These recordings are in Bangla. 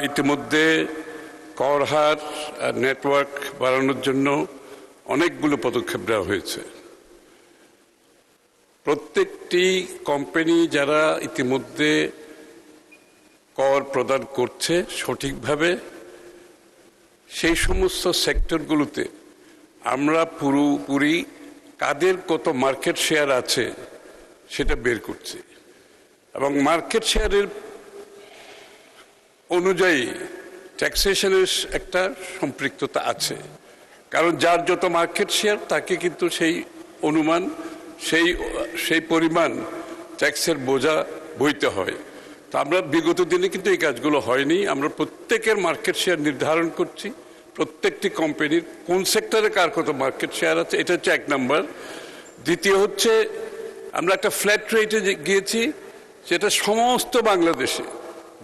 ইতিমধ্যে কর হার নেটওয়ার্ক বাড়ানোর জন্য অনেকগুলো পদক্ষেপ নেওয়া হয়েছে। প্রত্যেকটি কোম্পানি যারা ইতিমধ্যে কর প্রদান করছে সঠিকভাবে, সেই সমস্ত সেক্টরগুলোতে আমরা পুরোপুরি কাদের কত মার্কেট শেয়ার আছে সেটা বের করছি এবং মার্কেট শেয়ারের অনুযায়ী ট্যাক্সেশনের একটা সম্পৃক্ততা আছে, কারণ যার যত মার্কেট শেয়ার তাকে কিন্তু সেই অনুমান সেই পরিমাণ ট্যাক্সের বোঝা বইতে হয়। তো আমরা বিগত দিনে কিন্তু এই কাজগুলো হয়নি। আমরা প্রত্যেকের মার্কেট শেয়ার নির্ধারণ করছি, প্রত্যেকটি কোম্পানির কোন সেক্টরে কার কত মার্কেট শেয়ার আছে, এটা হচ্ছে এক নাম্বার। দ্বিতীয় হচ্ছে আমরা একটা ফ্ল্যাট রেটে গিয়েছি, যেটা সমস্ত বাংলাদেশে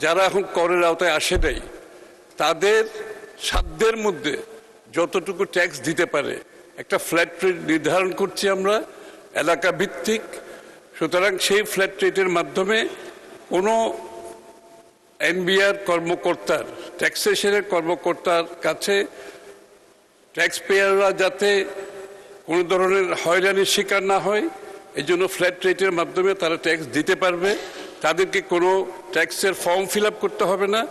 যারা এখন করের আওতায় আসে নাই তাদের সাধ্যের মধ্যে যতটুকু ট্যাক্স দিতে পারে একটা ফ্ল্যাট রেট নির্ধারণ করছি আমরা এলাকা ভিত্তিক। সুতরাং সেই ফ্ল্যাট রেটের মাধ্যমে কোনো এনবিআর কর্মকর্তার, ট্যাক্সেশনের কর্মকর্তার কাছে ট্যাক্স পেয়াররা যাতে কোনো ধরনের হয়রানির শিকার না হয়, এই জন্য ফ্ল্যাট রেটের মাধ্যমে তারা ট্যাক্স দিতে পারবে। তাদেরকে কোনো ট্যাক্সের ফর্ম ফিল আপ করতে হবে না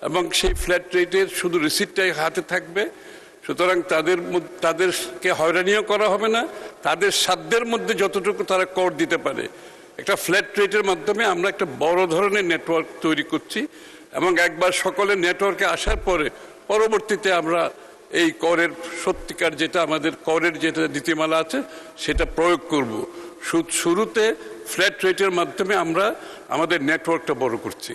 এবং সেই ফ্ল্যাট রেটের শুধু রিসিপ্টটাই হাতে থাকবে। সুতরাং তাদেরকে হয়রানিও করা হবে না, তাদের সাধ্যের মধ্যে যতটুকু তারা কর দিতে পারে একটা ফ্ল্যাট রেটের মাধ্যমে আমরা একটা বড় ধরনের নেটওয়ার্ক তৈরি করছি এবং একবার সকলের নেটওয়ার্কে আসার পরে পরবর্তীতে আমরা এই করের সত্যিকার যেটা আমাদের করের যেটা নীতিমালা আছে সেটা প্রয়োগ করব। শুরুতে ফ্ল্যাট রেটের মাধ্যমে আমরা আমাদের নেটওয়ার্কটা বড় করছি।